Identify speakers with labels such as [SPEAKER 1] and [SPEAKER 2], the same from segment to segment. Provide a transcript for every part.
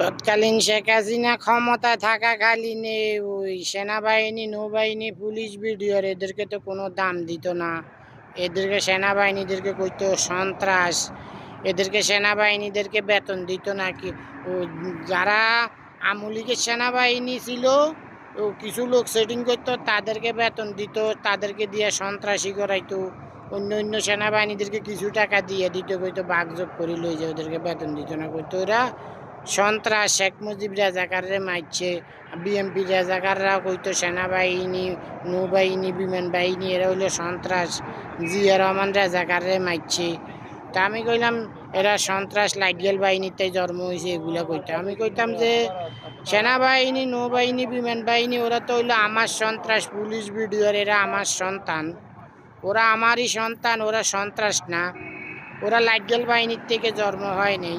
[SPEAKER 1] তৎকালীন শেখ হাসিনা ক্ষমতায় থাকাকালীনে ওই সেনাবাহিনী, নৌবাহিনী, পুলিশ, বিডিআর এদেরকে তো কোনো দাম দিত না। এদেরকে সেনাবাহিনীদেরকে কইতো সন্ত্রাস। এদেরকে সেনাবাহিনীদেরকে বেতন দিত না। কি যারা আমলিগের সেনাবাহিনী ছিল, ও কিছু লোক সেটিং করতো, তাদেরকে বেতন দিত, তাদেরকে দিয়ে সন্ত্রাসী করাইতো। অন্য অন্য সেনাবাহিনীদেরকে কিছু টাকা দিয়ে দিত, কইতো বাগযোগ করে লই যে ওদেরকে বেতন দিত না, কইতো ওরা সন্ত্রাস। শেখ মুজিব রাজাকাররে মারছে, বিএমপি রাজাকাররা কইতো সেনাবাহিনী, নৌবাহিনী, বিমান বাহিনী এরা হইলো সন্ত্রাস, জিয়া রহমান রাজাকাররে মারছে। তা আমি কইলাম এরা সন্ত্রাস, লাইটগেল বাহিনীতে জন্ম হয়েছে, এগুলা কইতো। আমি কইতাম যে সেনাবাহিনী, নৌবাহিনী, বিমান বাহিনী ওরা তো হইলো আমার সন্ত্রাস, পুলিশ, বিডিআর এরা আমার সন্তান, ওরা আমারই সন্তান, ওরা সন্ত্রাস না। ওরা লাইটগেল বাহিনীর থেকে জন্ম হয়নি,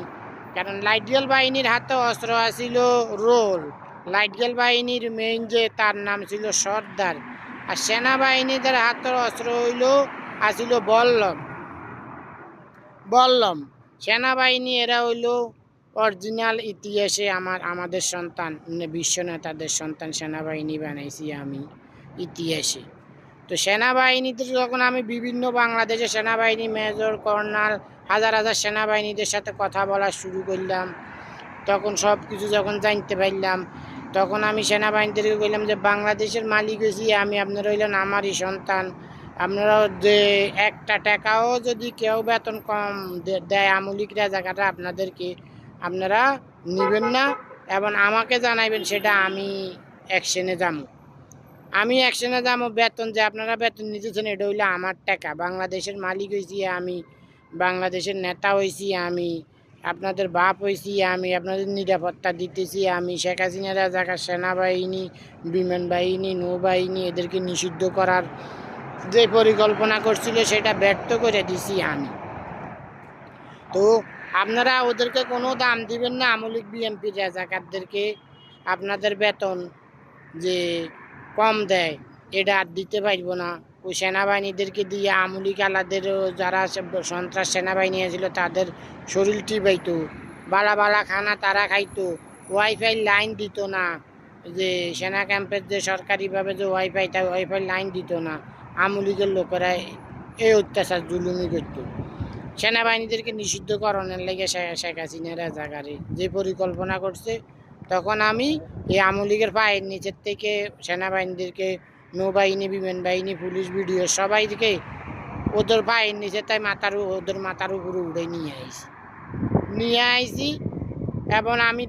[SPEAKER 1] কারণ লাইটগেল বাহিনীর হাতে অস্ত্র আসিল রোল। লাইটগেল বাহিনীর মেইন যে তার নাম ছিল সর্দার, আর সেনাবাহিনীদের হাতের অস্ত্র হইল আসিল বল্লম। সেনাবাহিনী এরা হইল অরিজিনাল ইতিহাসে আমাদের সন্তান, বিশ্ব নেতাদের সন্তান সেনাবাহিনী বানাইছি আমি ইতিহাসে। তো সেনাবাহিনীতে যখন আমি বিভিন্ন বাংলাদেশের সেনাবাহিনী, মেজর, কর্নাল, হাজার হাজার সেনাবাহিনীদের সাথে কথা বলা শুরু করলাম, তখন সব কিছু যখন জানতে পারলাম, তখন আমি সেনাবাহিনীদেরকে বললাম যে বাংলাদেশের মালিক হয়েছি আমি, আপনারা হইলেন আমারই সন্তান। আপনারা যে একটা টাকাও যদি কেউ বেতন কম দেয় আমলিক রাজাকাররা আপনাদেরকে, আপনারা নেবেন না এবং আমাকে জানাইবেন, সেটা আমি অ্যাকশনে যাবো। আমি অ্যাকশনে যাবো। বেতন যে আপনারা বেতন নিতেছেন এটা হইলে আমার টাকা। বাংলাদেশের মালিক হয়েছি আমি, বাংলাদেশের নেতা হয়েছি আমি, আপনাদের বাপ হয়েছি আমি, আপনাদের নিরাপত্তা দিতেছি আমি। শেখ হাসিনা রাজাকার সেনাবাহিনী, বিমান বাহিনী, নৌবাহিনী এদেরকে নিষিদ্ধ করার যে পরিকল্পনা করছিল সেটা ব্যর্থ করে দিছি আমি। তো আপনারা ওদেরকে কোনো দাম দিবেন না, আমলিক বিএনপি রাজাকারদেরকে। আপনাদের বেতন যে কম দেয় এটা আর দিতে পারব না। ওই সেনাবাহিনীদেরকে দিয়ে আমলিক আলাদেরও যারা সন্ত্রাস সেনাবাহিনী ছিল তাদের শরীর টিপাইতো, বালা বালা খানা তারা খাইতো, ওয়াইফাই লাইন দিত না। যে সেনা ক্যাম্পের যে সরকারিভাবে যে ওয়াইফাই, তাই ওয়াইফাই লাইন দিত না। আমলিগের লোকেরা এই অত্যাচার জুলুমি করত। সেনাবাহিনীদেরকে নিষিদ্ধকরণের লেগে শেখ হাসিনা রাজাকারে যে পরিকল্পনা করছে, তখন আমি এই আমলিগের পায়ের নিচের থেকে সেনাবাহিনীদেরকে, নৌবাহিনী, বিমান বাহিনী, পুলিশ, বিডিও সবাইকে ওদের পায়ের নিচে তাই ওদের মাথার উপরে উঠে নিয়ে আইছি এবং আমি